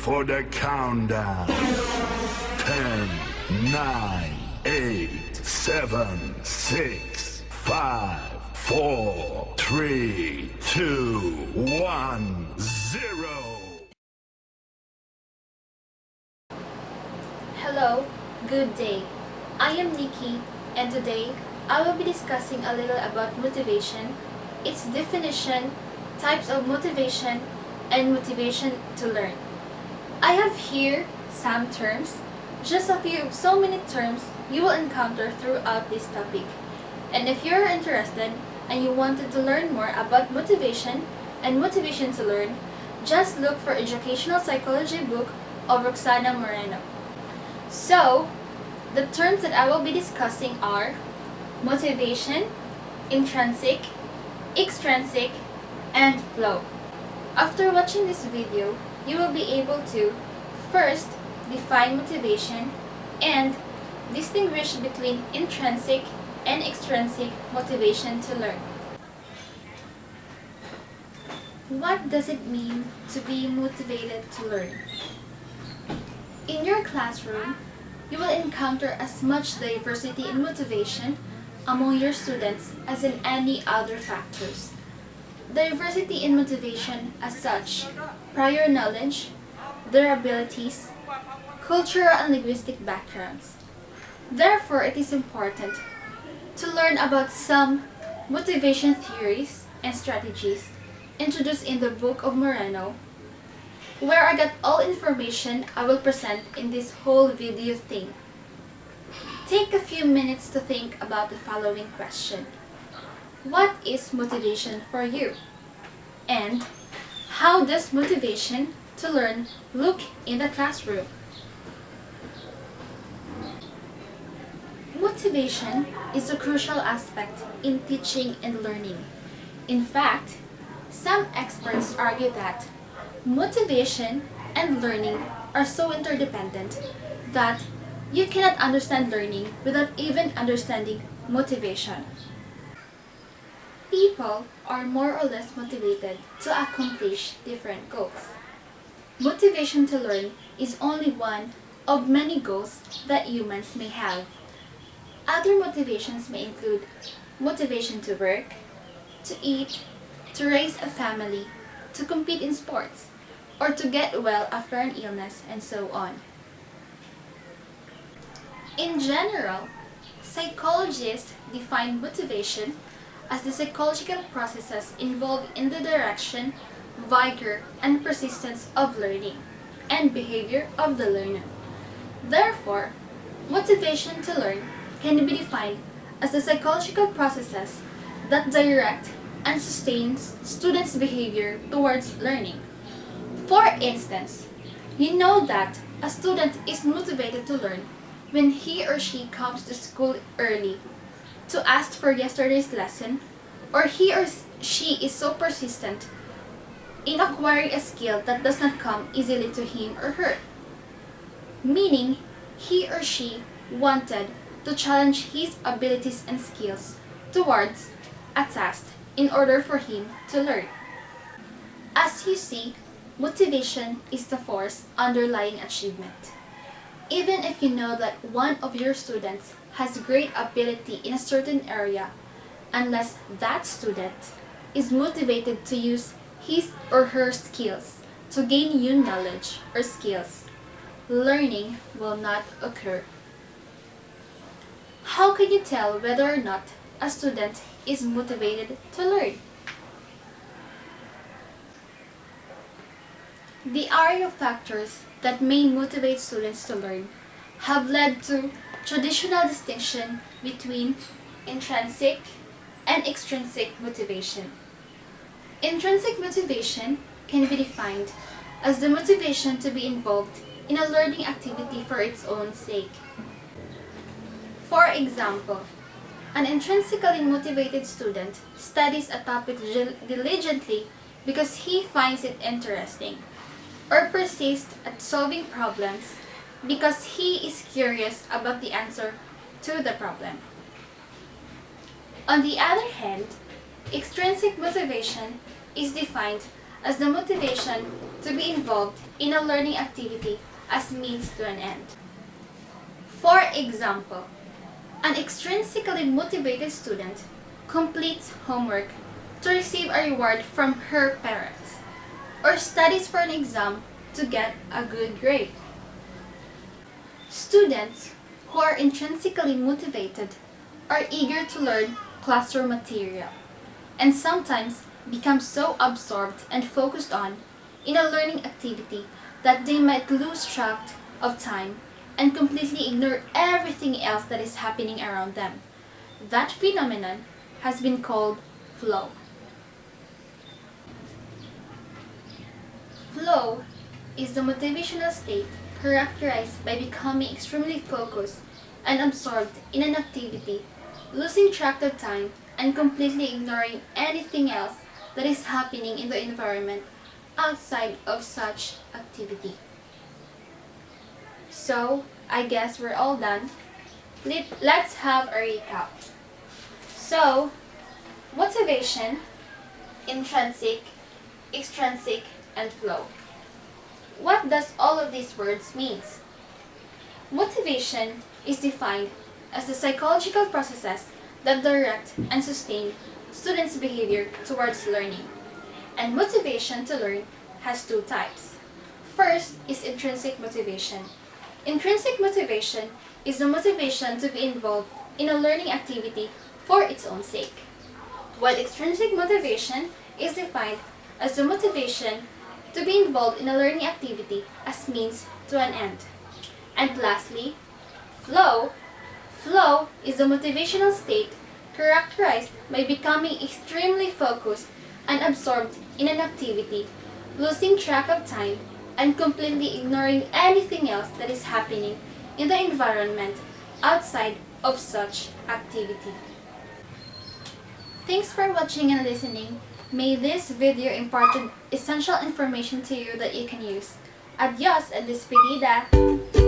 for the countdown. 10, 9, 8, 7, 6, 5, 4, 3, 2, 1, 0. Hello, good day. I am Nikki, and today I will be discussing a little about motivation, its definition, types of motivation, and motivation to learn. I have here some terms, just a few of so many terms you will encounter throughout this topic. And if you're interested and you wanted to learn more about motivation and motivation to learn, just look for Educational Psychology book of Roxana Moreno. So, the terms that I will be discussing are motivation, intrinsic, extrinsic, and flow. After watching this video, you will be able to first define motivation and distinguish between intrinsic and extrinsic motivation to learn. What does it mean to be motivated to learn? In your classroom, you will encounter as much diversity in motivation among your students as in any other factors. Diversity in motivation as such, prior knowledge, their abilities, cultural and linguistic backgrounds. Therefore, it is important to learn about some motivation theories and strategies introduced in the book of Moreno, where I got all information I will present in this whole video thing. Take a few minutes to think about the following question. What is motivation for you? And how does motivation to learn look in the classroom? Motivation is a crucial aspect in teaching and learning. In fact, some experts argue that motivation and learning are so interdependent that you cannot understand learning without even understanding motivation. People are more or less motivated to accomplish different goals. Motivation to learn is only one of many goals that humans may have. Other motivations may include motivation to work, to eat, to raise a family, to compete in sports, or to get well after an illness, and so on. In general, psychologists define motivation as the psychological processes involved in the direction, vigor, and persistence of learning and behavior of the learner. Therefore, motivation to learn can be defined as the psychological processes that direct and sustains students' behavior towards learning. For instance, you know that a student is motivated to learn when he or she comes to school early to ask for yesterday's lesson, or he or she is so persistent in acquiring a skill that does not come easily to him or her, meaning he or she wanted to challenge his abilities and skills towards a task in order for him to learn. As you see, motivation is the force underlying achievement. Even if you know that one of your students has great ability in a certain area, unless that student is motivated to use his or her skills to gain new knowledge or skills, learning will not occur. How can you tell whether or not a student is motivated to learn? The array of factors that may motivate students to learn have led to traditional distinction between intrinsic and extrinsic motivation. Intrinsic motivation can be defined as the motivation to be involved in a learning activity for its own sake. For example, an intrinsically motivated student studies a topic diligently because he finds it interesting, or persists at solving problems because he is curious about the answer to the problem. On the other hand, extrinsic motivation is defined as the motivation to be involved in a learning activity as means to an end. For example, an extrinsically motivated student completes homework to receive a reward from her parents, or studies for an exam to get a good grade. Students who are intrinsically motivated are eager to learn classroom material, and sometimes become so absorbed and focused on in a learning activity that they might lose track of time and completely ignore everything else that is happening around them. That phenomenon has been called flow. Flow is the motivational state characterized by becoming extremely focused and absorbed in an activity, losing track of time and completely ignoring anything else that is happening in the environment outside of such activity. So, I guess we're all done. Let's have a recap. So, motivation, intrinsic, extrinsic, and flow. What does all of these words mean? Motivation is defined as the psychological processes that direct and sustain students' behavior towards learning. And motivation to learn has two types. First is intrinsic motivation. Intrinsic motivation is the motivation to be involved in a learning activity for its own sake, while extrinsic motivation is defined as the motivation to be involved in a learning activity as means to an end. And lastly, flow. Flow is the motivational state characterized by becoming extremely focused and absorbed in an activity, losing track of time, and completely ignoring anything else that is happening in the environment outside of such activity. Thanks for watching and listening. May this video impart essential information to you that you can use. Adios and despedida!